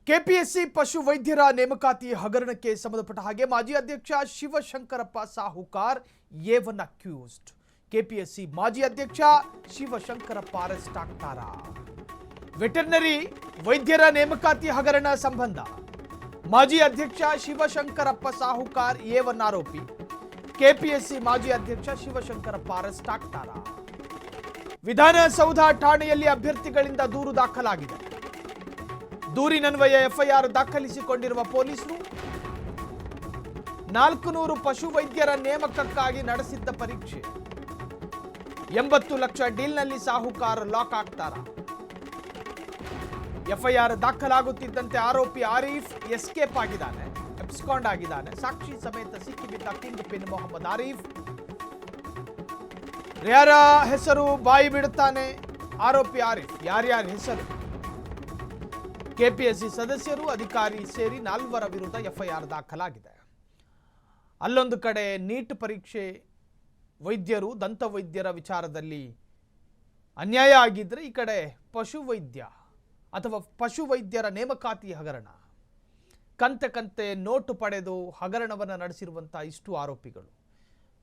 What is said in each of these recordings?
KPSC ಪಶು ವೈದ್ಯರ ನೇಮಕಾತಿ ಹಗರಣಕ್ಕೆ ಸಂಬಂಧಪಟ್ಟ ಹಾಗೆ ಮಾಜಿ ಅಧ್ಯಕ್ಷ ಶಿವಶಂಕರಪ್ಪ ಸಾಹುಕಾರ್ ಎ1 ಅಕ್ಯೂಸ್ಡ್. ಕೆಪಿಎಸ್ಸಿ ಮಾಜಿ ಅಧ್ಯಕ್ಷ ಶಿವಶಂಕರಪ್ಪ ಅರೆಸ್ಟ್ ಆಗ್ತಾರಾ? ವೆಟರ್ನರಿ ವೈದ್ಯರ ನೇಮಕಾತಿ ಹಗರಣ ಸಂಬಂಧ ಮಾಜಿ ಅಧ್ಯಕ್ಷ ಶಿವಶಂಕರಪ್ಪ ಸಾಹುಕಾರ್ ಎ1 ಆರೋಪಿ ಕೆಪಿಎಸ್ಸಿ ಮಾಜಿ ಅಧ್ಯಕ್ಷ ಶಿವಶಂಕರಪ್ಪ ಅರೆಸ್ಟ್ ಆಗ್ತಾರಾ? ವಿಧಾನಸೌಧ ಠಾಣೆಯಲ್ಲಿ ಅಭ್ಯರ್ಥಿಗಳಿಂದ ದೂರು ದಾಖಲಾಗಿದೆ. ದೂರಿನನ್ವಯ ಎಫ್ಐಆರ್ ದಾಖಲಿಸಿಕೊಂಡಿರುವ ಪೊಲೀಸರು 400 ಪಶು ವೈದ್ಯರ ನೇಮಕಕ್ಕಾಗಿ ನಡೆಸಿದ್ದ ಪರೀಕ್ಷೆ 80 ಲಕ್ಷ ಡೀಲ್ನಲ್ಲಿ ಸಾಹುಕಾರ ಲಾಕ್ ಆಗ್ತಾರ? ಎಫ್ಐಆರ್ ದಾಖಲಾಗುತ್ತಿದ್ದಂತೆ ಆರೋಪಿ ಆರೀಫ್ ಎಸ್ಕೇಪ್ ಆಗಿದ್ದಾನೆ, ಎಬ್ಸ್ಕಾಂಡ್ ಆಗಿದ್ದಾನೆ. ಸಾಕ್ಷಿ ಸಮೇತ ಸಿಕ್ಕಿಬಿದ್ದ ಕಿಂಗ್ ಪಿನ್ ಮೊಹಮ್ಮದ್ ಆರೀಫ್ ಯಾರ ಹೆಸರು ಬಾಯಿ ಬಿಡುತ್ತಾನೆ. ಆರೋಪಿ ಆರೀಫ್ ಯಾರ್ಯಾರ ಹೆಸರು? ಕೆಪಿಎಸ್ಸಿ ಸದಸ್ಯರು ಅಧಿಕಾರಿ ಸೇರಿ 4 ವಿರುದ್ಧ ಎಫ್ಐಆರ್ ದಾಖಲಾಗಿದೆ. ಅಲ್ಲೊಂದು ಕಡೆ ನೀಟ್ ಪರೀಕ್ಷೆ ವೈದ್ಯರು ದಂತ ವೈದ್ಯರ ವಿಚಾರದಲ್ಲಿ ಅನ್ಯಾಯ ಆಗಿದ್ರೆ, ಈ ಕಡೆ ಪಶು ವೈದ್ಯ ಅಥವಾ ಪಶು ವೈದ್ಯರ ನೇಮಕಾತಿ ಹಗರಣ. ಕಂತೆ ನೋಟು ಪಡೆದು ಹಗರಣವನ್ನು ನಡೆಸಿರುವಂತಹ ಇಷ್ಟು ಆರೋಪಿಗಳು.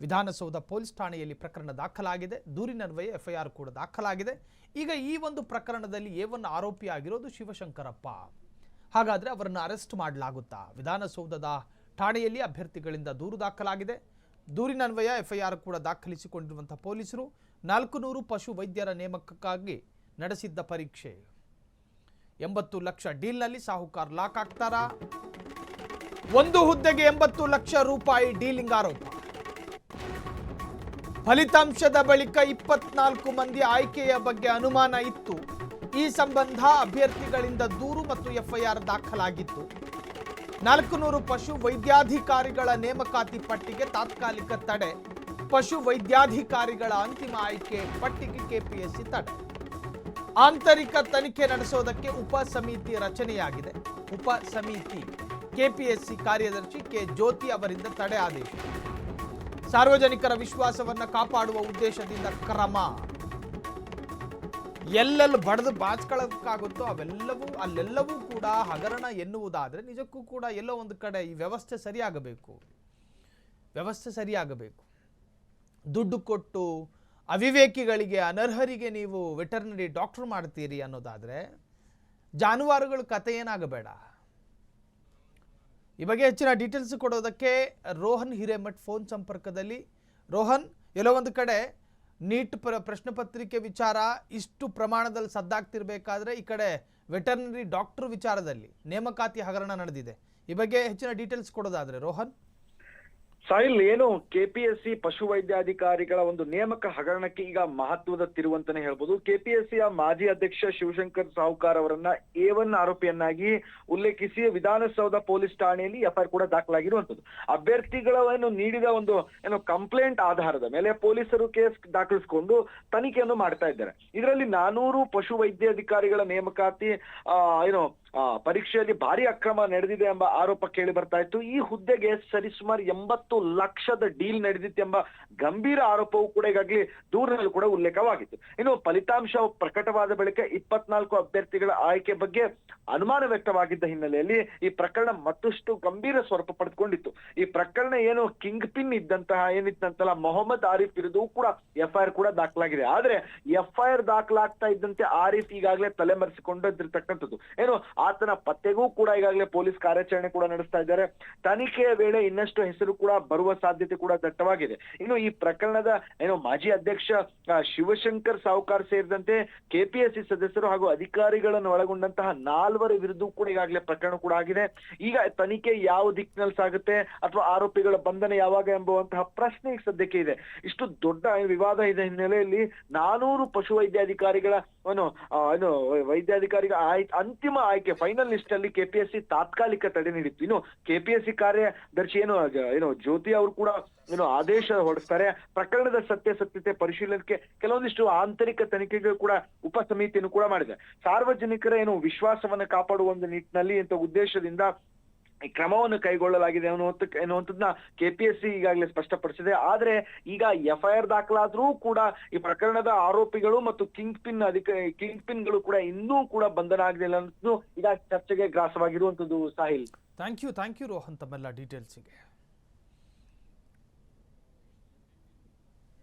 ವಿಧಾನಸೌಧ ಪೊಲೀಸ್ ಠಾಣೆಯಲ್ಲಿ ಪ್ರಕರಣ ದಾಖಲಾಗಿದೆ. ದೂರಿನನ್ವಯ ಎಫ್ಐಆರ್ ಕೂಡ ದಾಖಲಾಗಿದೆ. ಈಗ ಈ ಒಂದು ಪ್ರಕರಣದಲ್ಲಿ ಎ1 ಆರೋಪಿ ಆಗಿರೋದು ಶಿವಶಂಕರಪ್ಪ. ಹಾಗಾದರೆ ಅವರನ್ನು ಅರೆಸ್ಟ್ ಮಾಡಲಾಗುತ್ತಾ? ವಿಧಾನಸೌಧದ ಠಾಣೆಯಲ್ಲಿ ಅಭ್ಯರ್ಥಿಗಳಿಂದ ದೂರು ದಾಖಲಾಗಿದೆ. ದೂರಿನನ್ವಯ ಎಫ್ಐಆರ್ ಕೂಡ ದಾಖಲಿಸಿಕೊಂಡಿರುವಂತಹ ಪೊಲೀಸರು 400 ಪಶು ವೈದ್ಯರ ನೇಮಕಕ್ಕಾಗಿ ನಡೆಸಿದ್ದ ಪರೀಕ್ಷೆ 80 ಲಕ್ಷ ಡೀಲ್ನಲ್ಲಿ ಸಾಹುಕಾರ್ ಲಾಕ್ ಆಗ್ತಾರಾ? ಒಂದು ಹುದ್ದೆಗೆ 80 ಲಕ್ಷ ರೂಪಾಯಿ ಡೀಲಿಂಗ್ ಆರೋಪ. ಫಲಿತಾಂಶದ ಬಳಿಕ 24 ಮಂದಿ ಆಯ್ಕೆಯ ಬಗ್ಗೆ ಅನುಮಾನ ಇತ್ತು. ಈ ಸಂಬಂಧ ಅಭ್ಯರ್ಥಿಗಳಿಂದ ದೂರು ಮತ್ತು ಎಫ್ಐಆರ್ ದಾಖಲಾಗಿತ್ತು. 400 ಪಶು ವೈದ್ಯಾಧಿಕಾರಿಗಳ ನೇಮಕಾತಿ ಪಟ್ಟಿಗೆ ತಾತ್ಕಾಲಿಕ ತಡೆ. ಪಶು ವೈದ್ಯಾಧಿಕಾರಿಗಳ ಅಂತಿಮ ಆಯ್ಕೆ ಪಟ್ಟಿಗೆ ಕೆಪಿಎಸ್ಸಿ ತಡೆ. ಆಂತರಿಕ ತನಿಖೆ ನಡೆಸೋದಕ್ಕೆ ಉಪ ಸಮಿತಿ ರಚನೆಯಾಗಿದೆ. ಉಪ ಸಮಿತಿ ಕೆಪಿಎಸ್ಸಿ ಕಾರ್ಯದರ್ಶಿ ಕೆ ಜ್ಯೋತಿ ಅವರಿಂದ ತಡೆ ಆದೇಶ. ಸಾರ್ವಜನಿಕರ ವಿಶ್ವಾಸವನ್ನು ಕಾಪಾಡುವ ಉದ್ದೇಶದಿಂದ ಕ್ರಮ. ಎಲ್ಲೆಲ್ಲಿ ಬಡದು ಬಾಚ್ಕೊಳ್ಳೋಕ್ಕಾಗುತ್ತೋ ಅಲ್ಲೆಲ್ಲವೂ ಕೂಡ ಹಗರಣ ಎನ್ನುವುದಾದರೆ ನಿಜಕ್ಕೂ ಕೂಡ ಎಲ್ಲೋ ಒಂದು ಕಡೆ ಈ ವ್ಯವಸ್ಥೆ ಸರಿಯಾಗಬೇಕು. ದುಡ್ಡು ಕೊಟ್ಟು ಅವಿವೇಕಿಗಳಿಗೆ, ಅನರ್ಹರಿಗೆ ನೀವು ವೆಟರ್ನರಿ ಡಾಕ್ಟರ್ ಮಾಡ್ತೀರಿ ಅನ್ನೋದಾದರೆ ಜಾನುವಾರುಗಳ ಕತೆ ಏನಾಗಬೇಡ. ಈ ಬಗ್ಗೆ ಹೆಚ್ಚಿನ ಡೀಟೇಲ್ಸ್ ಕೊಡೋದಕ್ಕೆ ರೋಹನ್ ಹಿರೇಮಠ್ ಫೋನ್ ಸಂಪರ್ಕದಲ್ಲಿ. ರೋಹನ್, ಎಲ್ಲೋ ಒಂದು ಕಡೆ ನೀಟ್ ಪ್ರಶ್ನೆ ಪತ್ರಿಕೆ ವಿಚಾರ ಇಷ್ಟು ಪ್ರಮಾಣದಲ್ಲಿ ಸದ್ದಾಗ್ತಿರ್ಬೇಕಾದ್ರೆ ಈ ಕಡೆ ವೆಟರ್ನರಿ ಡಾಕ್ಟರ್ ವಿಚಾರದಲ್ಲಿ ನೇಮಕಾತಿ ಹಗರಣ ನಡೆದಿದೆ. ಈ ಬಗ್ಗೆ ಹೆಚ್ಚಿನ ಡೀಟೇಲ್ಸ್ ಕೊಡೋದಾದ್ರೆ ರೋಹನ್. ಸಾಹಿಲ್, ಏನು ಕೆಪಿಎಸ್ಸಿ ಪಶು ವೈದ್ಯಾಧಿಕಾರಿಗಳ ಒಂದು ನೇಮಕ ಹಗರಣಕ್ಕೆ ಈಗ ಮಹತ್ವದ ತಿರುವಂತಾನೆ ಹೇಳ್ಬೋದು. ಕೆಪಿಎಸ್ಸಿಯ ಮಾಜಿ ಅಧ್ಯಕ್ಷ ಶಿವಶಂಕರ್ ಸಾಹುಕಾರ್ ಅವರನ್ನ ಎ1 ಆರೋಪಿಯನ್ನಾಗಿ ಉಲ್ಲೇಖಿಸಿ ವಿಧಾನಸೌಧ ಪೊಲೀಸ್ ಠಾಣೆಯಲ್ಲಿ ಎಫ್ಐಆರ್ ಕೂಡ ದಾಖಲಾಗಿರುವಂತದ್ದು. ಅಭ್ಯರ್ಥಿಗಳನ್ನು ನೀಡಿದ ಒಂದು ಕಂಪ್ಲೇಂಟ್ ಆಧಾರದ ಮೇಲೆ ಪೊಲೀಸರು ಕೇಸ್ ದಾಖಲಿಸಿಕೊಂಡು ತನಿಖೆಯನ್ನು ಮಾಡ್ತಾ ಇದ್ದಾರೆ. ಇದರಲ್ಲಿ 400 ಪಶು ವೈದ್ಯಾಧಿಕಾರಿಗಳ ನೇಮಕಾತಿ ಪರೀಕ್ಷೆಯಲ್ಲಿ ಭಾರಿ ಅಕ್ರಮ ನಡೆದಿದೆ ಎಂಬ ಆರೋಪ ಕೇಳಿ ಬರ್ತಾ ಇತ್ತು. ಈ ಹುದ್ದೆಗೆ ಸರಿಸುಮಾರು 80 ಲಕ್ಷದ ಡೀಲ್ ನಡೆದಿತ್ತು ಎಂಬ ಗಂಭೀರ ಆರೋಪವೂ ಕೂಡ ಈಗಾಗಲೇ ದೂರಿನಲ್ಲಿ ಕೂಡ ಉಲ್ಲೇಖವಾಗಿತ್ತು. ಇನ್ನು ಫಲಿತಾಂಶ ಪ್ರಕಟವಾದ ಬಳಿಕ 24 ಅಭ್ಯರ್ಥಿಗಳ ಆಯ್ಕೆ ಬಗ್ಗೆ ಅನುಮಾನ ವ್ಯಕ್ತವಾಗಿದ್ದ ಹಿನ್ನೆಲೆಯಲ್ಲಿ ಈ ಪ್ರಕರಣ ಮತ್ತಷ್ಟು ಗಂಭೀರ ಸ್ವರೂಪ ಪಡೆದುಕೊಂಡಿತ್ತು. ಈ ಪ್ರಕರಣ ಏನು ಕಿಂಗ್ ಪಿನ್ ಏನಿತ್ತಂತಲ್ಲ ಮೊಹಮ್ಮದ್ ಆರೀಫ್ ವಿರುದ್ಧವೂ ಕೂಡ ಎಫ್ಐಆರ್ ಕೂಡ ದಾಖಲಾಗಿದೆ. ಆದ್ರೆ ಎಫ್ಐಆರ್ ದಾಖಲಾಗ್ತಾ ಇದ್ದಂತೆ ಆರೀಫ್ ಈಗಾಗಲೇ ತಲೆಮರೆಸಿಕೊಂಡಿರ್ತಕ್ಕಂಥದ್ದು. ಆತನ ಪತ್ತೆಗೂ ಕೂಡ ಈಗಾಗಲೇ ಪೊಲೀಸ್ ಕಾರ್ಯಾಚರಣೆ ಕೂಡ ನಡೆಸ್ತಾ ಇದ್ದಾರೆ. ತನಿಖೆಯ ವೇಳೆ ಇನ್ನಷ್ಟು ಹೆಸರು ಕೂಡ ಬರುವ ಸಾಧ್ಯತೆ ಕೂಡ ದಟ್ಟವಾಗಿದೆ. ಇನ್ನು ಈ ಪ್ರಕರಣದ ಮಾಜಿ ಅಧ್ಯಕ್ಷ ಶಿವಶಂಕರ್ ಸಾಹುಕಾರ್ ಸೇರಿದಂತೆ ಕೆಪಿಎಸ್ಸಿ ಸದಸ್ಯರು ಹಾಗೂ ಅಧಿಕಾರಿಗಳನ್ನು ಒಳಗೊಂಡಂತಹ 4 ವಿರುದ್ಧ ಕೂಡ ಈಗಾಗಲೇ ಪ್ರಕರಣ ಕೂಡ ಆಗಿದೆ. ಈಗ ತನಿಖೆ ಯಾವ ದಿಕ್ಕಿನಲ್ಲಿ ಸಾಗುತ್ತೆ ಅಥವಾ ಆರೋಪಿಗಳ ಬಂಧನ ಯಾವಾಗ ಎಂಬುವಂತಹ ಪ್ರಶ್ನೆ ಈಗ ಸದ್ಯಕ್ಕೆ ಇದೆ. ಇಷ್ಟು ದೊಡ್ಡ ವಿವಾದ ಇದೆ ಹಿನ್ನೆಲೆಯಲ್ಲಿ 400 ಪಶು ವೈದ್ಯಾಧಿಕಾರಿಗಳ ವೈದ್ಯಾಧಿಕಾರಿಗಳ ಅಂತಿಮ ಆಯ್ಕೆ ಫೈನಲ್ ಲಿಸ್ಟ್ ಅಲ್ಲಿ ಕೆಪಿಎಸ್ಸಿ ತಾತ್ಕಾಲಿಕ ತಡೆ ನೀಡಿತ್ತು. ಇನ್ನು ಕೆಪಿಎಸ್ಸಿ ಕಾರ್ಯದರ್ಶಿ ಜ್ಯೋತಿ ಅವರು ಕೂಡ ಆದೇಶ ಹೊರಡಿಸ್ತಾರೆ. ಪ್ರಕರಣದ ಸತ್ಯಾಸತ್ಯತೆ ಪರಿಶೀಲನೆಗೆ ಕೆಲವೊಂದಿಷ್ಟು ಆಂತರಿಕ ತನಿಖೆಗಳು ಕೂಡ ಉಪ ಸಮಿತಿಯನ್ನು ಕೂಡ ಮಾಡಿದೆ. ಸಾರ್ವಜನಿಕರ ವಿಶ್ವಾಸವನ್ನ ಕಾಪಾಡುವ ಒಂದು ನಿಟ್ಟಿನಲ್ಲಿ ಉದ್ದೇಶದಿಂದ ಈ ಕ್ರಮವನ್ನು ಕೈಗೊಳ್ಳಲಾಗಿದೆ ಅನ್ನುವಂಥದ್ದನ್ನ KPSC ಈಗಾಗಲೇ ಸ್ಪಷ್ಟಪಡಿಸಿದೆ. ಆದ್ರೆ ಈಗ FIR ದಾಖಲಾದ್ರೂ ಕೂಡ ಈ ಪ್ರಕರಣದ ಆರೋಪಿಗಳು ಮತ್ತು ಕಿಂಗ್ ಪಿನ್ಗಳು ಕೂಡ ಇನ್ನೂ ಕೂಡ ಬಂಧನ ಆಗಲಿಲ್ಲ ಅನ್ನೋದು ಈಗ ಚರ್ಚೆಗೆ ಗ್ರಾಸವಾಗಿರುವಂತದ್ದು. ಸಾಹಿಲ್, ಥ್ಯಾಂಕ್ ಯು ರೋಹನ್ ತಮ್ಮೆಲ್ಲ ಡೀಟೇಲ್ಸಿಗೆ.